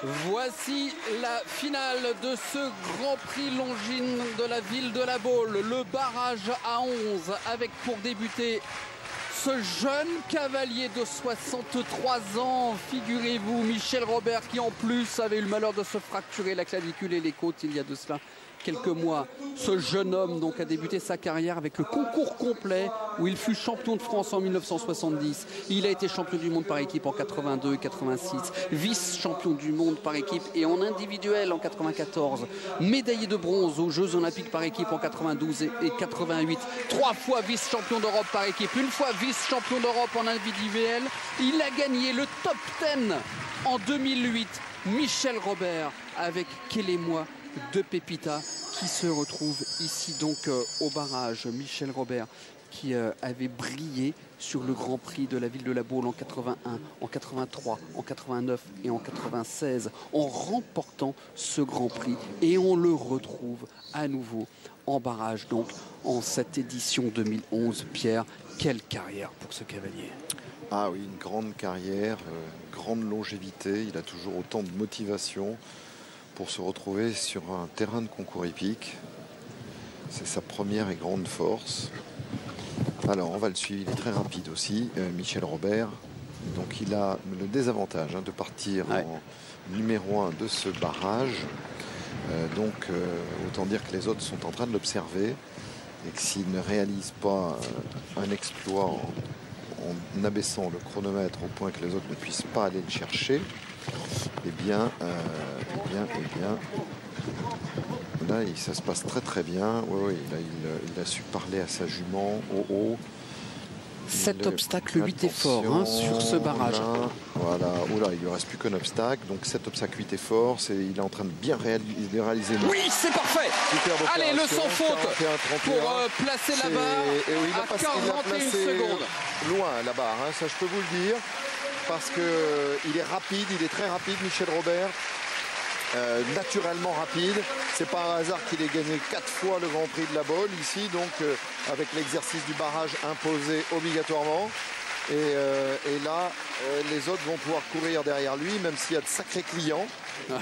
Voici la finale de ce Grand Prix Longines de la ville de La Baule. Le barrage à 11 avec pour débuter ce jeune cavalier de 63 ans, figurez-vous, Michel Robert, qui en plus avait eu le malheur de se fracturer la clavicule et les côtes il y a de cela quelques mois. Ce jeune homme donc a débuté sa carrière avec le concours complet où il fut champion de France en 1970. Il a été champion du monde par équipe en 82 et 86, vice-champion du monde par équipe et en individuel en 94, médaillé de bronze aux Jeux Olympiques par équipe en 92 et 88, 3 fois vice-champion d'Europe par équipe, une fois vice-champion d'Europe en individuel. Il a gagné le top 10 en 2008. Michel Robert avec Kélémois de Pépita qui se retrouve ici donc au barrage. Michel Robert qui avait brillé sur le Grand Prix de la ville de La Baule en 81, en 83, en 89 et en 96 en remportant ce Grand Prix, et on le retrouve à nouveau en barrage donc en cette édition 2011. Pierre, quelle carrière pour ce cavalier! Ah oui, une grande carrière, grande longévité, il a toujours autant de motivation pour se retrouver sur un terrain de concours hippique. C'est sa première et grande force. Alors on va le suivre, il est très rapide aussi, Michel Robert. Donc il a le désavantage de partir en numéro 1 de ce barrage. Autant dire que les autres sont en train de l'observer et que s'il ne réalise pas un exploit en abaissant le chronomètre au point que les autres ne puissent pas aller le chercher, eh bien, là, ça se passe très très bien. Oui, il a su parler à sa jument au haut. Cet obstacle 8 est fort sur ce barrage. Voilà, oula, il ne lui reste plus qu'un obstacle. Donc cet obstacle 8 est fort. Il est en train de bien réaliser. Oui, c'est parfait. Allez, le sans faute pour placer la barre à 41 secondes. Loin la barre, ça je peux vous le dire. Parce qu'il est rapide, il est très rapide, Michel Robert. Naturellement rapide. C'est pas un hasard qu'il ait gagné 4 fois le Grand Prix de La Baule ici, donc avec l'exercice du barrage imposé obligatoirement. Et là, les autres vont pouvoir courir derrière lui, même s'il y a de sacrés clients.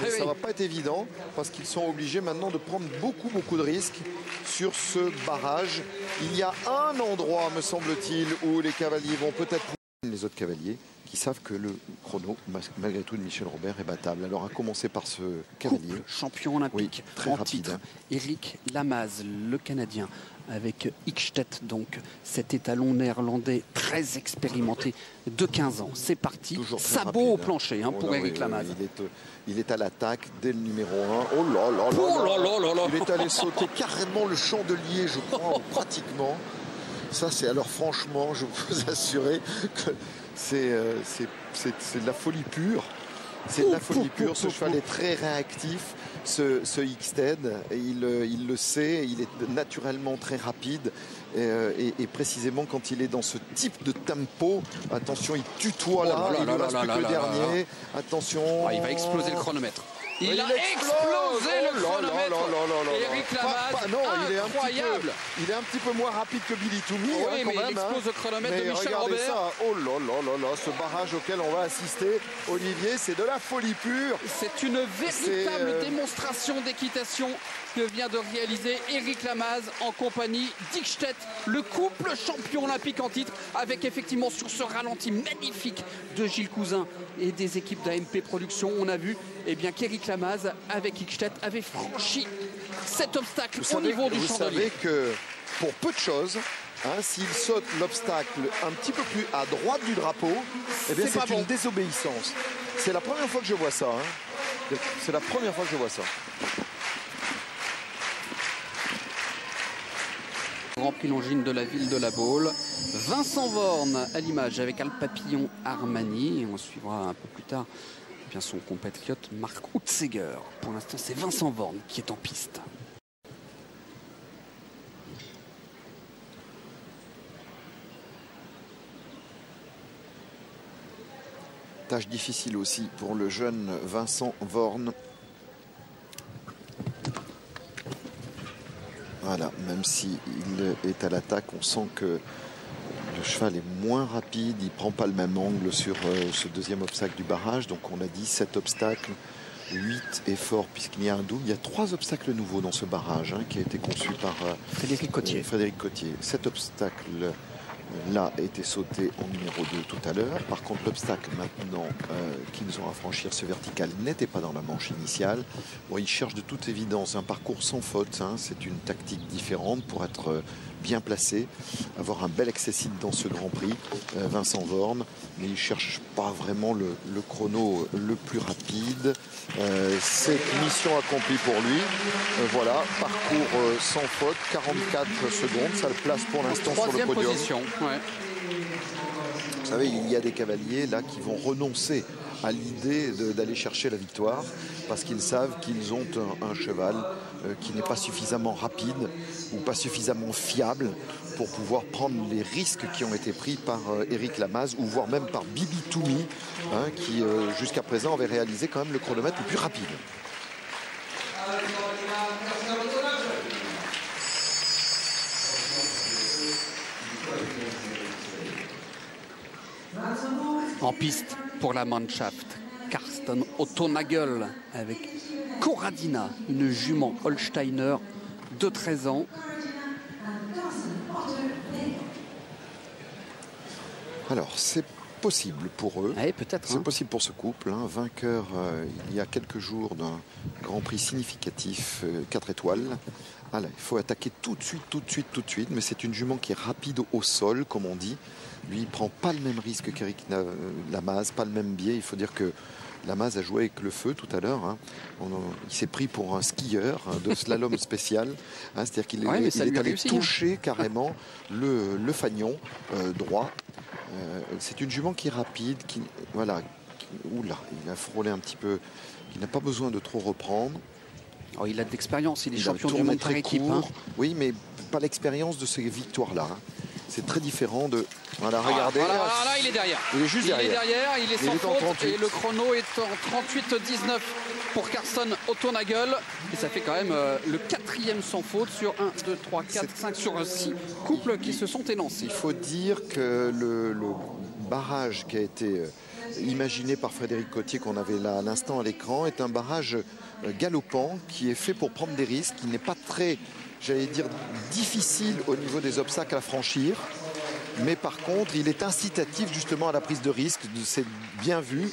Mais ça va pas être évident, parce qu'ils sont obligés maintenant de prendre beaucoup de risques sur ce barrage. Il y a un endroit, me semble-t-il, où les cavaliers vont peut-être... Les autres cavaliers qui savent que le chrono, malgré tout, de Michel Robert est battable. Alors, à commencer par ce cavalier. Champion olympique, très rapide. Titre, Eric Lamaze, le Canadien, avec Hickstedt, donc cet étalon néerlandais très expérimenté de 15 ans. C'est parti, sabot au plancher pour Eric Lamaze. Il est à l'attaque dès le numéro 1. Oh là là. Il est allé sauter carrément le chandelier, je crois, pratiquement. Ça, c'est alors franchement, je peux vous assurer que c'est de la folie pure. C'est de la folie pure. Ce cheval est très réactif, ce Hickstedt. Il le sait, il est naturellement très rapide. Et précisément quand il est dans ce type de tempo, attention, il tutoie là, il ne reste plus que le dernier. Attention. Il va exploser le chronomètre. Il a explosé le chronomètre. Eric Lamaze, incroyable. Il est un petit peu moins rapide que Billy Toomey. Oui, mais il explose le chronomètre de Michel Robert. Ça. Oh là, ce barrage auquel on va assister, Olivier, c'est de la folie pure. C'est une véritable démonstration d'équitation que vient de réaliser Eric Lamaze en compagnie d'Hickstedt, le couple champion olympique en titre, avec effectivement sur ce ralenti magnifique de Gilles Cousin et des équipes d'AMP Productions, on a vu qu'Eric Lamaze avec Hickstedt avait franchi cet obstacle au niveau du chandelier. Vous savez que pour peu de choses, s'il saute l'obstacle un petit peu plus à droite du drapeau, c'est une désobéissance. C'est la première fois que je vois ça. C'est la première fois que je vois ça. Grand Prix Longines de la ville de La Baule. Vincent Vorne à l'image avec Al Papillon Armani. Et on suivra un peu plus tard son compatriote Marc Utseger. Pour l'instant, c'est Vincent Vorne qui est en piste. Tâche difficile aussi pour le jeune Vincent Vorne. Voilà, même s'il est à l'attaque, on sent que le cheval est moins rapide, il ne prend pas le même angle sur ce deuxième obstacle du barrage. Donc on a dit 7 obstacles 8 efforts puisqu'il y a un double. Il y a 3 obstacles nouveaux dans ce barrage qui a été conçu par Frédéric Cottier. Cet obstacle là a été sauté en numéro 2 tout à l'heure. Par contre, l'obstacle maintenant qu'ils ont à franchir, ce vertical, n'était pas dans la manche initiale. Bon, ils cherchent de toute évidence un parcours sans faute. C'est une tactique différente pour être bien placé, avoir un bel accessible dans ce Grand Prix, Vincent Vorne, mais il ne cherche pas vraiment le chrono le plus rapide. C'est mission accomplie pour lui. Voilà, parcours sans faute, 44 secondes, ça le place pour l'instant sur le podium. Position, ouais. Vous savez, il y a des cavaliers là qui vont renoncer à l'idée d'aller chercher la victoire parce qu'ils savent qu'ils ont un cheval qui n'est pas suffisamment rapide ou pas suffisamment fiable pour pouvoir prendre les risques qui ont été pris par Éric Lamaze ou voire même par Bibi Toumi qui jusqu'à présent avait réalisé quand même le chronomètre le plus rapide. En piste pour la Mannschaft, Karsten Otto-Nagel avec Corradina, une jument Holsteiner de 13 ans. Alors, c'est possible pour eux. Ouais, peut-être. C'est possible pour ce couple. Vainqueur il y a quelques jours d'un Grand Prix significatif, 4 étoiles. Alors, il faut attaquer tout de suite. Mais c'est une jument qui est rapide au sol, comme on dit. Lui, il ne prend pas le même risque qu'Éric Lamaze, pas le même biais. Il faut dire que Lamaze a joué avec le feu tout à l'heure. Il s'est pris pour un skieur de slalom spécial. C'est-à-dire qu'il est allé toucher carrément le fanion droit. C'est une jument qui est rapide, oula, il a frôlé un petit peu, qui n'a pas besoin de trop reprendre. Oh, il a de l'expérience, il est champion du monde par équipe. Oui, mais pas l'expérience de ces victoires-là. C'est très différent de... Voilà, regardez. Voilà, là, il est derrière. Il est juste derrière. Il est sans faute. Et le chrono est en 38-19 pour Karsten Otto-Nagel. Et ça fait quand même le 4e sans faute sur 1, 2, 3, 4, 5 sur 6 couples qui se sont élancés. Il faut dire que le barrage qui a été imaginé par Frédéric Cottier, qu'on avait là à l'instant à l'écran, est un barrage galopant qui est fait pour prendre des risques, qui n'est pas très, j'allais dire, difficile au niveau des obstacles à franchir. Mais par contre, il est incitatif justement à la prise de risque. C'est bien vu.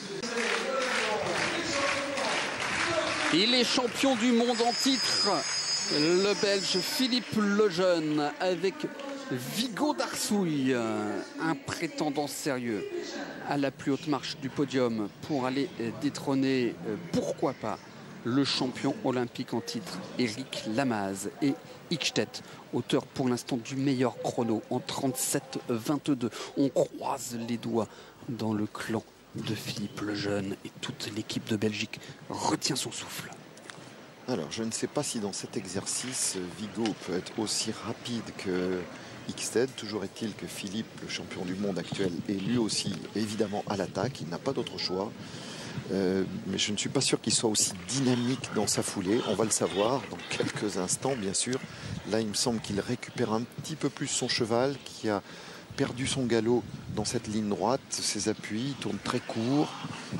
Il est champion du monde en titre. Le Belge Philippe Lejeune avec Viggo Darsoux, un prétendant sérieux à la plus haute marche du podium pour aller détrôner, pourquoi pas, le champion olympique en titre, Éric Lamaze, et Hickstedt, auteur pour l'instant du meilleur chrono en 37-22. On croise les doigts dans le clan de Philippe Lejeune et toute l'équipe de Belgique retient son souffle. Alors, je ne sais pas si dans cet exercice, Viggo peut être aussi rapide que Hickstedt. Toujours est-il que Philippe, le champion du monde actuel, est lui aussi évidemment à l'attaque. Il n'a pas d'autre choix. Mais je ne suis pas sûr qu'il soit aussi dynamique dans sa foulée. On va le savoir dans quelques instants, bien sûr. Là, il me semble qu'il récupère un petit peu plus son cheval, qui a perdu son galop dans cette ligne droite. Ses appuis, il tourne très court.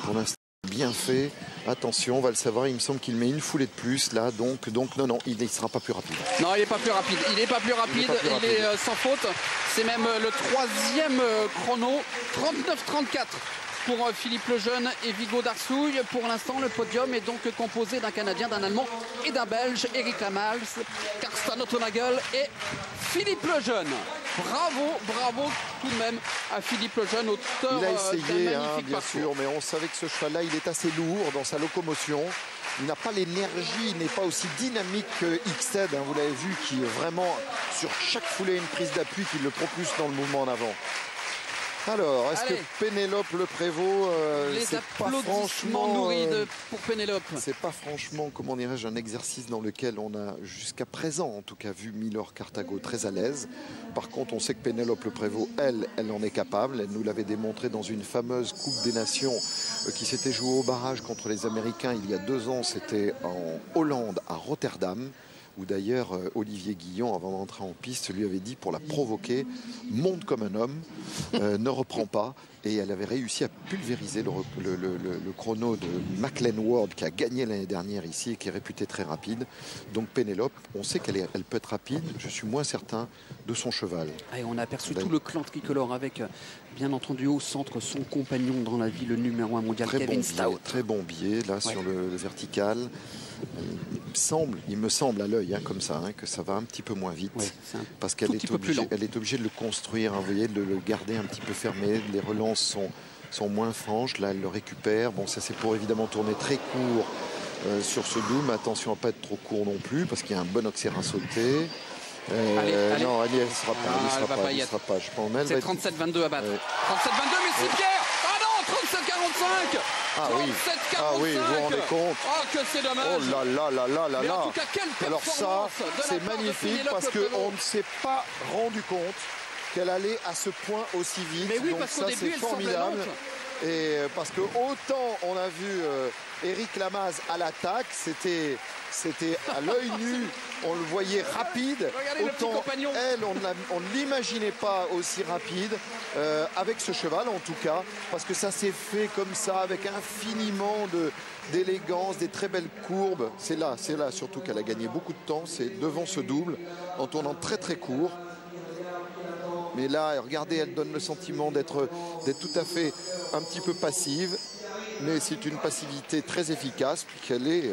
Pour l'instant, bien fait. Attention, on va le savoir. Il me semble qu'il met une foulée de plus là. Donc non, il ne sera pas plus rapide. Non, il n'est pas plus rapide. Il est sans faute. C'est même le 3e chrono. 39-34. Pour Philippe Lejeune et Viggo Darsoux. Pour l'instant, le podium est donc composé d'un Canadien, d'un Allemand et d'un Belge, Éric Lamaze, Karsten Otto-Nagel et Philippe Lejeune. Bravo tout de même à Philippe Lejeune, auteur il a essayé, d'un magnifique bien parcours. sûr, mais on savait que ce cheval-là, il est assez lourd dans sa locomotion. Il n'a pas l'énergie, il n'est pas aussi dynamique que Hickstedt, vous l'avez vu, qui est vraiment sur chaque foulée une prise d'appui qui le propulse dans le mouvement en avant. Alors, est-ce que Pénélope Le Prévost, les applaudissements nourris pour Pénélope. C'est pas franchement, comment dirais-je, un exercice dans lequel on a jusqu'à présent, en tout cas, vu Milor Carthago très à l'aise. Par contre, on sait que Pénélope Le Prévost, elle en est capable. Elle nous l'avait démontré dans une fameuse Coupe des Nations qui s'était jouée au barrage contre les Américains il y a 2 ans. C'était en Hollande, à Rotterdam, où d'ailleurs Olivier Guillon, avant d'entrer en piste, lui avait dit, pour la provoquer, monte comme un homme, ne reprend pas. Et elle avait réussi à pulvériser le chrono de Maclean Ward qui a gagné l'année dernière ici et qui est réputé très rapide. Donc Pénélope, on sait qu'elle peut être rapide. Je suis moins certain de son cheval. Et on a aperçu tout le clan tricolore avec, bien entendu, au centre son compagnon dans la vie, le numéro 1 mondial, Kevin Stout. Très bon biais là sur le vertical. Il me semble à l'œil comme ça que ça va un petit peu moins vite parce qu'elle est obligée de le construire, vous voyez, de le garder un petit peu fermé. Les relances sont moins franches. Là, elle le récupère. Bon, ça c'est pour évidemment tourner très court sur ce double. Attention à pas être trop court non plus parce qu'il y a un bon oxyre à sauter. Allez. Non, elle ne sera pas. Elle sera pas. Je pense même. C'est 37-22 à battre. 37-22, mais c'est Pierre. Ah non, 37-45. Ah oui, vous vous rendez compte. Oh, que c'est dommage. Oh là là là là là mais là. En tout cas, quelle performance. Alors ça, c'est magnifique parce qu'on ne s'est pas rendu compte qu'elle allait à ce point aussi vite. Mais oui, donc parce ça, c'est formidable. Et parce que autant on a vu Éric Lamaze à l'attaque, c'était à l'œil nu, on le voyait rapide. Regardez, autant elle, on ne l'imaginait pas aussi rapide avec ce cheval en tout cas, parce que ça s'est fait comme ça avec infiniment d'élégance, des très belles courbes. C'est là surtout qu'elle a gagné beaucoup de temps, c'est devant ce double en tournant très très court. Mais là, regardez, elle donne le sentiment d'être tout à fait un petit peu passive. Mais c'est une passivité très efficace puisqu'elle est